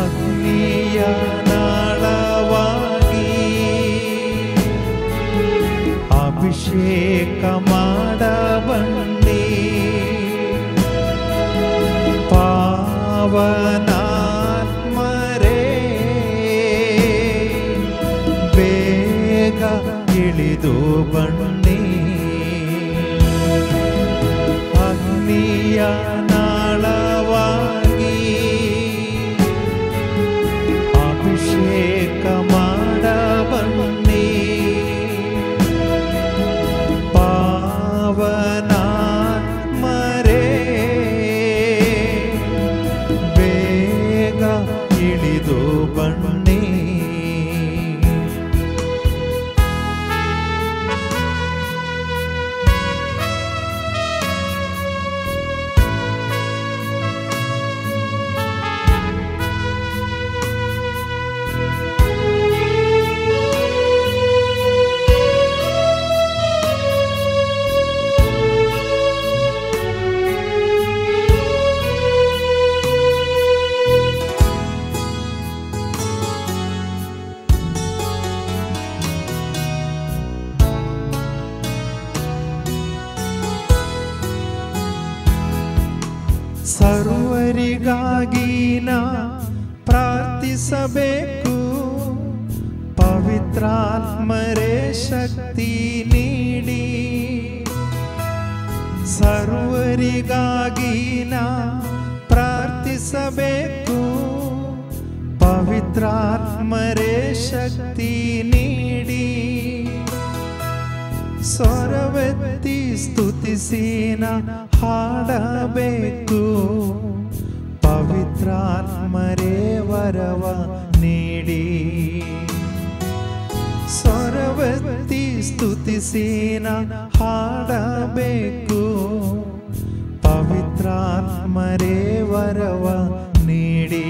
ಅಗ್ನಿಯ ನಾಳವಾಗಿ ಅಭಿಷೇಕ ಮಾಡಬನ್ನಿ. ಪಾವನಾತ್ಮರೇ ಬೇಗ ಇಳಿದು ಬನ್ನಿ. ಅಗ್ನಿಯ ನಾಳವಾಗಿ ಅಭಿಷೇಕ ಮಾಡಬನ್ನಿ. ಪಾವನಾತ್ಮರೇ ಬೇಗ ಇಳಿದು ಬನ್ನಿ. ಸರ್ವರಿಗಾಗಿ ನಾ ಪ್ರಾರ್ಥಿಸಬೇಕು. ಪವಿತ್ರಾತ್ಮರೇ ಶಕ್ತಿ ನೀಡಿ. ಸರ್ವರಿಗಾಗಿ ನಾ ಪ್ರಾರ್ಥಿಸಬೇಕು. ಪವಿತ್ರಾತ್ಮರೇ ಶಕ್ತಿ ನೀಡಿ. ಸ್ವರವೆತ್ತಿ ಸ್ತುತಿಸಿನ ಹಾಡಬೇಕು. ಪವಿತ್ರಾತ್ಮರೇ ವರವ ನೀಡಿ. ಸ್ವರವೆತ್ತಿ ಸ್ತುತಿಸಿನ ಹಾಡಬೇಕು. ಪವಿತ್ರಾತ್ಮರೇ ವರವ ನೀಡಿ.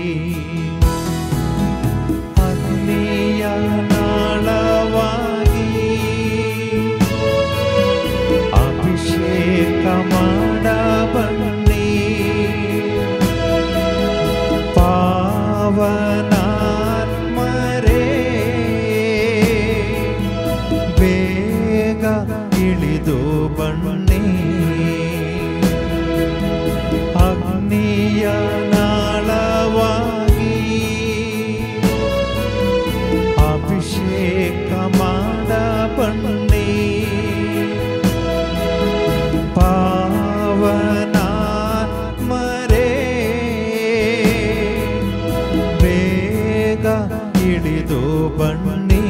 ಅಗ್ನಿಯ ನಾಳವಾಗಿ ಅಭಿಷೇಕ ಮಾಡಬನ್ನಿ. ಪಾವನಾತ್ಮರೇ ಬೇಗ ಇಳಿದು ಬನ್ನಿ. ಅಗ್ನಿಯ ನಾಳವಾಗಿ ಅಭಿಷೇಕ ಮಾಡಬನ್ನಿ. ಪಾವನಾತ್ಮರೇ ಬೇಗ ಇಳಿದು ಬನ್ನಿ.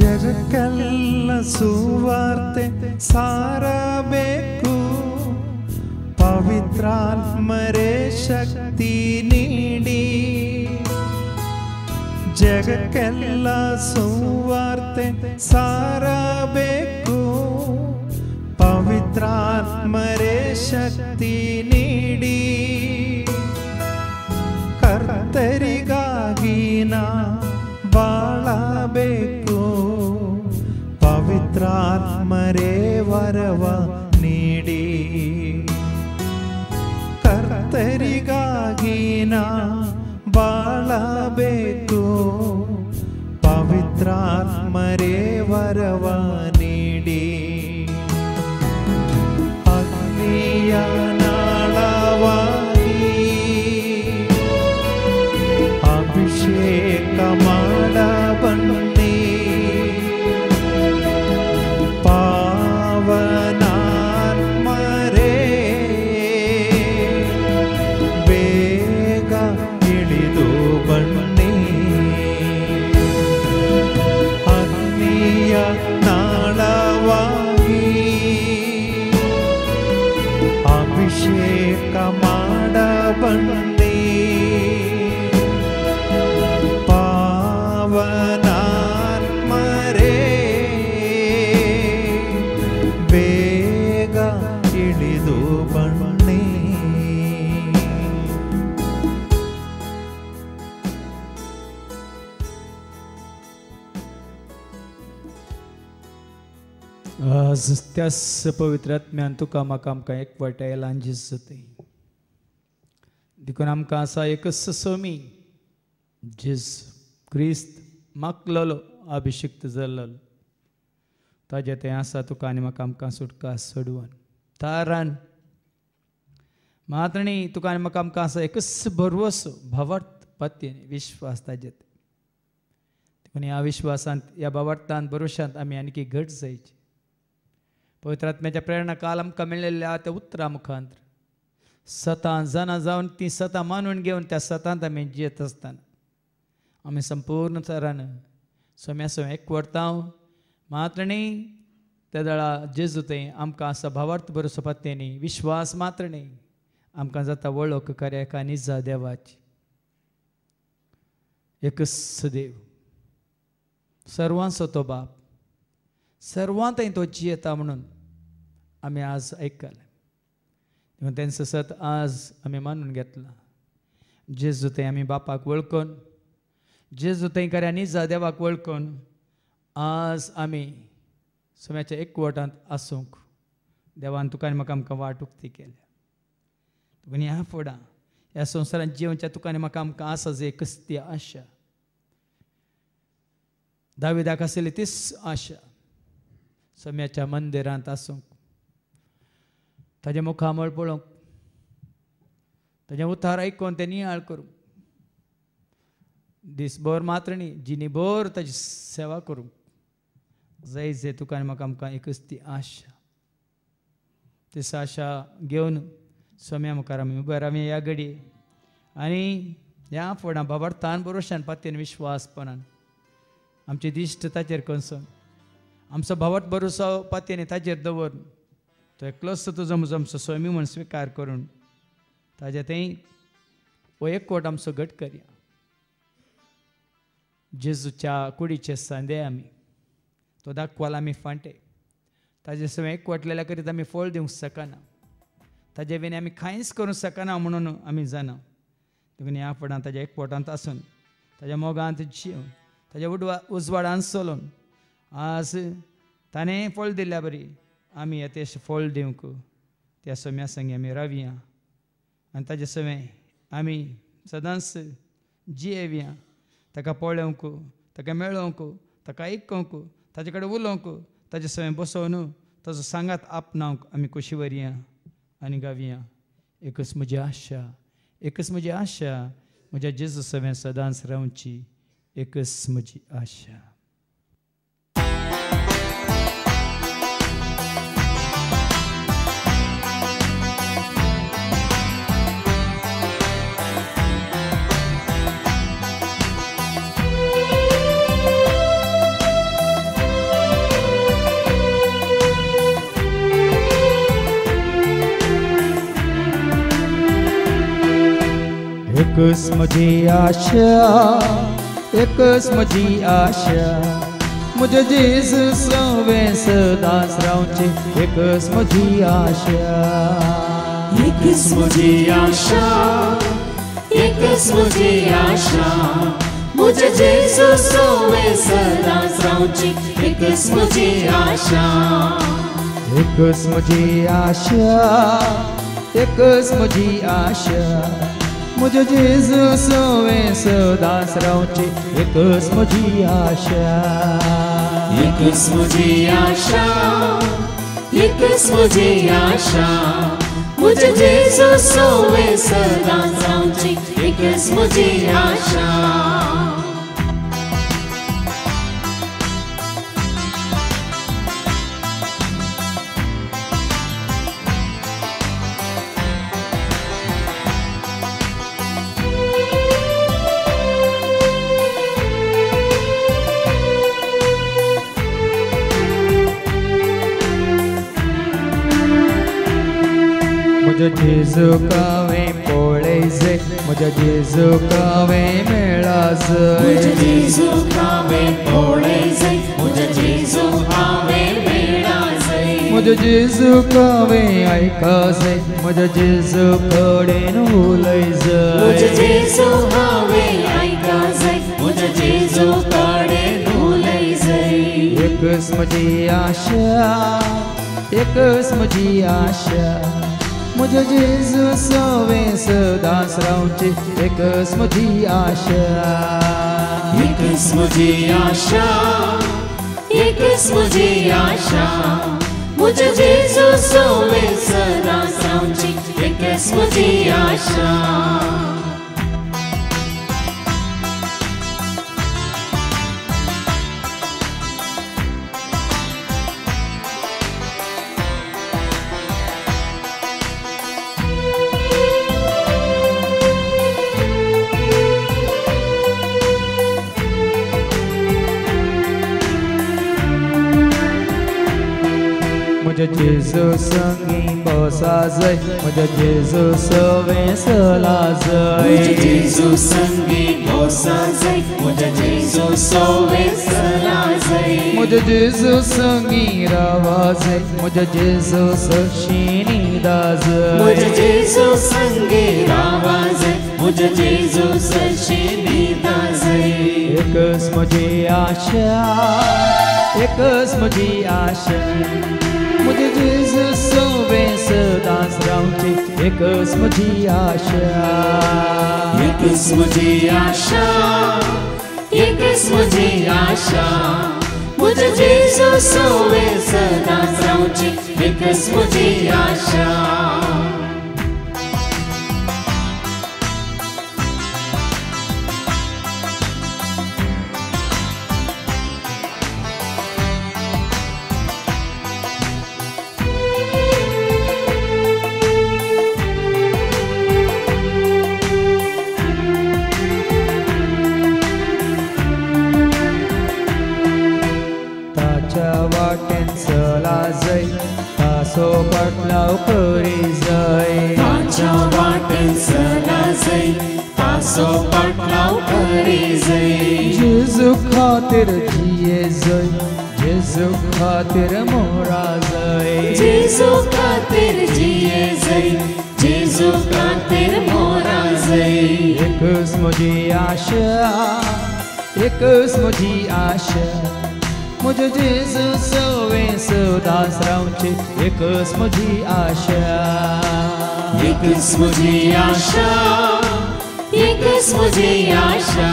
ಜಗಕ್ಕೆಲ್ಲ ಸುವಾರ್ತೆ ಸಾರಬೇಕು. ಪವಿತ್ರಾತ್ಮರೇ ಶಕ್ತಿ ನೀಡಿ. ಜಗಕ್ಕೆಲ್ಲ ಸುವಾರ್ತೆ ಸಾರಬೇಕು. ಪವಿತ್ರಾತ್ಮರೇ ಶಕ್ತಿ ನೀಡಿ. ಕರ್ತರಿಗಾಗಿ ನಾ ಬಾಳಬೇಕು. ಪವಿತ್ರಾತ್ಮರೇ ವರವ ನೀಡಿ. ಕರ್ತರಿಗಾಗಿ ನಾ ಬಾಳಬೇಕು. ಪವಿತ್ರಾತ್ಮರೇ ವರವ ನೀಡಿ. ಅಗ್ನಿಯ ನಾಳವಾಗಿ ಒಡಬಂಡಿ ಪಾವನಾತ್ಮರೇ ಬೇಗ ಇಳಿದು ಬನ್ನಿ. आज त्याच पवित्र आत्म्यान तुका म्हाका आमकां एकवटायला लांजीस जातय. देखून आमकां आसा एकच सोमी जेस क्रिस्त मागलोलो अभिषिक्त जाल्लो ताजे तें आसा तुका आनी म्हाका आमकां सुटका सोडवून तारान मात्रणी तुका आनी म्हाका आमकां आसा एकच भरवसो भावार्थ पत्येन विश्वास ताजेर. देखून ह्या विश्वासांत ह्या भावार्थांत भरोशांत आमी आनीक घट जायची. पवित्र आत्म्याच्या प्रेरणा काल आमकां मेळिल्ल्या त्या उतरां मुखांतर सतां जाणां जावन ती सतां मानून घेवन त्या सतांत आमी जियेत आसतना आमी संपूर्ण तरान सोम्या सोम्या एकवटाव मात्रणी त्या दळा जेजू थंय आमकां आसा भावार्थ भरोसो पत्तेनी विश्वास मात्रणी आमकां जाता वळख कार्याका निजा देवाची. एकच देव सर्वांचो तो बाप सर्वांत तो जियेता म्हणून आमी आज आयकले. तेंचो सत आज आमी मानून घेतला. जेजू थंय आमी बापाक वळखून जेजू थंय खऱ्या निजा देवाक वळखून आज आमी सोम्याच्या एकवटांत आसूंक देवान तुका आनी म्हाका आमकां वाट उक्ती केल्या. तुका ह्या फुडां ह्या संवसारांत जिवच्या तुका आनी म्हाका आमकां आसा जे एकच ती आशा. दाविदाक आशिल्ली तीच आशा सोम्याच्या मंदिरांत आसूंक ताजे मुखामळ पळोवंक ताजें उतार आयकून तें नियाळ करूंक दिसभर मात्रणी जिणीभर ताजी सेवा करूंक जाय जे तुका आनी म्हाका आमकां एकच ती आशा. तीच आशा घेवन सोम्या मुखार आमी उबे रावया ह्या घडये आनी ह्या फुडां भावार्थान भरोशान पत्तेन विश्वासपणान आमचे दिश्ट ताचेर कसोन आमचो भावार्थ भरोसो पत्तेनी ताचेर दवरून तो एकलोच तुजो म्हजो आमचो स्वामी म्हूण स्विकार करून ताजे थंय हो एकवट आमचो घट करया. जेजूच्या कुडीचे सांदे आमी तो दाखवाल आमी फांटे ताजे सगळें एकवटलेल्या करीत आमी फळ दिवंक शकना. ताजे विने आमी कांयच करूंक शकना म्हणून आमी जाणा. देखून ह्या फुडां ताज्या एकवटांत आसून ताज्या मोगांत जिवन ताज्या उजवाडांत चलून आज ताणें फळ दिल्ल्या बरी आमी येतेशें फळ दिवंक त्या सोम्या संगी आमी रावया आनी ताजे सवें आमी सदांच जियेवया. ताका पळोवंक ताका मेळोवंक ताका आयकूंक ताजे कडेन उलोवंक ताजे सवें बसोवन ताजो सांगात आपणावंक आमी कशी व्हरया आनी गावया. एकच म्हजी आशा एकच म्हजी आशा म्हज्या जेजू सवें सदांच रावची. एकच म्हजी आशा. एकच म्हजी आशा एकच म्हजी आशा म्हजे जेजू सवें सदांच रावचें. एकच म्हजी आशा एकच म्हजी आशा एकच म्हजी आशा म्हजे जेजू सवें सदांच रावचें. एकच म्हजी आशा एकच म्हजी आशा एकच म्हजी आशा म्हजे जेजू सवें सदांच रावचें. एकच म्हजी आशा एकच म्हजी आशा एकच म्हजी आशा म्हजे जेजू सवें सदांच रावचें. एकच म्हजी आशा जेजू कावें म्हज्या जेजूक हांवें मेळ्ळा म्हज्या जय जेजूक हांवें पळय जाय म्हज्या जेजूक हांवें मेळ्ळा जाय म्हज्या जेजूक हांवें आयका जाय म्हज्या जेजू कडेन उलय म्हज्या जाय जेजूक हांवें आयका जाय म्हज्या जेजू कडेन उलय जाय एकच म्हजी आशा एकच म्हजी आशा म्हज्या जेजू सवें सदांच रावचें एकच म्हजी आशा एकच म्हजी आशा एकच म्हजी आशा म्हज्या जेजू सवें सदांच रावची एकच म्हजी आशा म्हज्या जेजू संगी बसा जाय म्हज्या जेजू सवें चला म्हज्या जाय जेजू संगी बसा जाय म्हज्या जेजू सवें चला जाय म्हज्या जेजू संगी रावा जाय म्हज्या जेजू सशी न्हिदा म्हज्या जाय जेजू संगी रावा जाय म्हज्या जेजू सशी न्हिदा जाय एकच म्हजी आशा एकच म्हजी आशा म्हज्या जेजू सवें सदांच रावचें एकच म्हजी आशा एकच म्हजी आशा एकच म्हजी आशा म्हज्या जेजू सवें सदांच रावची एकच म्हजी आशा ताच्या वाटेन चला जाय तासो पाटलाव करी जाय ताच्या वाटेन चला जाय तासो पाटलाव करी जाय जेजू खातीर जिये जाय जेजू खातीर मोरा जाय जेजू खातीर जिये जाय जेजू खातीर मोरा जाय एकच म्हजी आशा एकच म्हजी आशा म्हज्या जेजू सवें सदांच रावचें एकच म्हजी आशा एकच म्हजी आशा एकच म्हजी आशा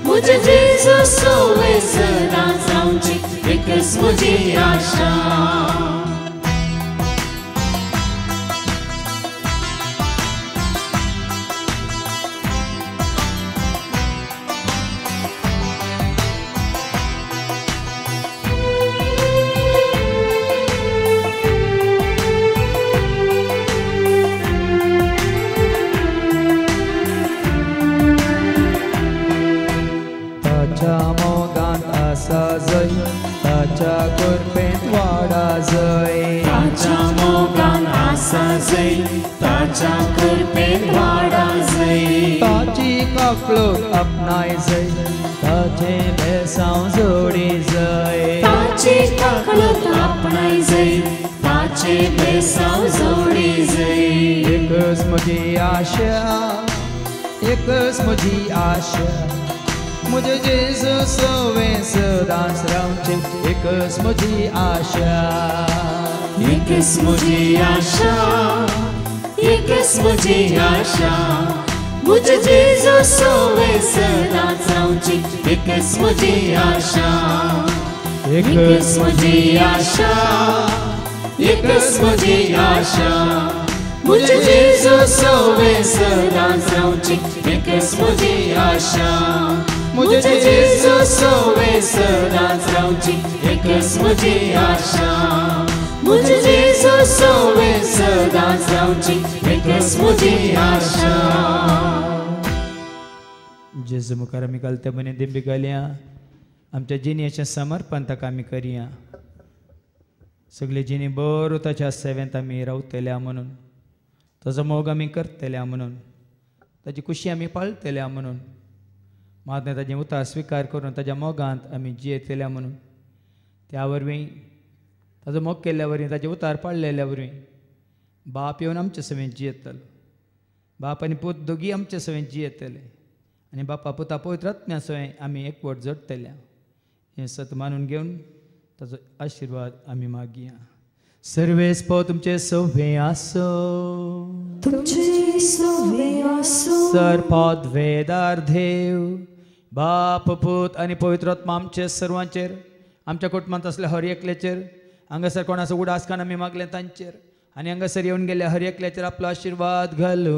म्हज्या जेजू सवें सदांच रावची एकच म्हजी आशा ताच्या मोगांत आसा जाय ताच्या कृपेंत वाडा जाय ताच्या मोगान आसा जाय ताच्या कृपेन वाडा जाय ताची काकळूक आपणाय जाय ताचे भेसांव जोडी जाय ताची काकळूक आपणाय जाय ताचे बेसांव जोडी जाय एकच म्हजी आशा एकच म्हजी आशा म्हज्या जेजू सवें सदांच रावचें एकच म्हजी आशा एकच म्हजी आशा एकच म्हजी आशा म्हज्या जेजू सवें सदांच रावची एकच म्हजी आशा एकच म्हजी आशा एकच म्हजी आशा म्हज्या जेजू सवें सदांच रावची एकच म्हजी आशा म्हज्या जेजू सवें सदांच रावची एकच म्हजी आशा म्हज्या जेजू सवें सदांच रावची एकच म्हजी आशा जेजू मुखार आमी घालता म्हणे दिंबी घालया आमच्या जिणेचें समर्पण ताका आमी करया सगळे जिणी बरो ताच्या सेवेंत आमी रावतल्या म्हणून ताजो मोग आमी करतल्या म्हणून ताची कुशी आमी पाळटल्या म्हणून मात ताजें उतार स्विकार करून ताज्या मोगांत आमी जियेतल्या म्हणून त्या वरवीं ताजो मोग केल्ल्या वरवीं ताजें उतार पाळलेल्या वरवीं बाप येवन आमचे सवें जियेतलो बाप आनी पूत दोगी आमचे सवें जियेतले आनी बापा पुता पवित्र आत्म्या सवें आमी एकवट जोडटल्या हें सत मानून घेवन ताजो आशिर्वाद आमी मागया सर्वेस पो तुमचे सवें आसो तुमचे सवें आसो सर्पाद वेदार देव बाप पूत आनी पवित्र आत्मा आमचे सर्वांचेर आमच्या कुटुंबांत असल्या हर एकल्याचेर हांगासर कोणाचो उडास कान आमी मागले तांचेर आनी हांगासर येवन गेल्या हर एकल्याचेर आपलो आशिर्वाद घालो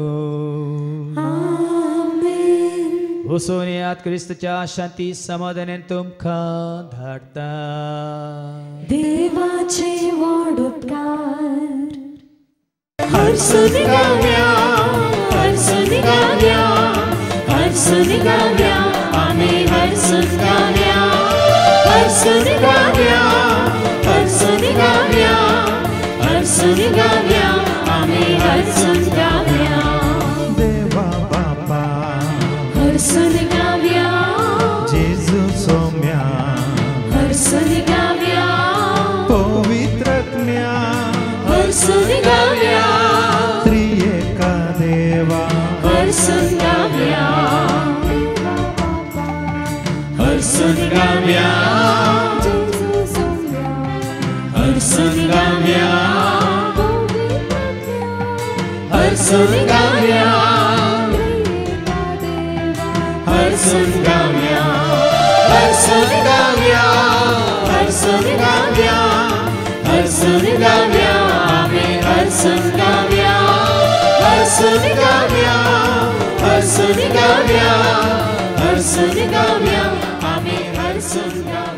वचून येयात क्रिस्तच्या शांती समाधानान तुमकां धाडटा देवाचे व्हड उपकार हर्षुन गाव्या हर्षुन गाव्या हर्षुन गाव्या आमी हर्षुन गाव्या हर्षुन गाव्या हर्षुन गाव्या हर्षुन गाव्या आमी हर्षुन गाव्या देवा बापा हर्षुन गाव्या जेजू सौम्या हर्षुन गाव्या पवित्रज्ञा हर्षुन गाव्या त्रिएका देवा हर्षुन गाव्या हर्षुन गाव्या हर्षुन गाव्या हर्षुन गाव्या हर्षुन गाव्या हर्षुन गाव्या हर्षुन गाव्या हर्षुन गाव्या आमी हर्षुन गाव्या हर्षुन गाव्या हर्षुन गाव्या हर्षुन गाव्या आमी हर्षुन गाव्या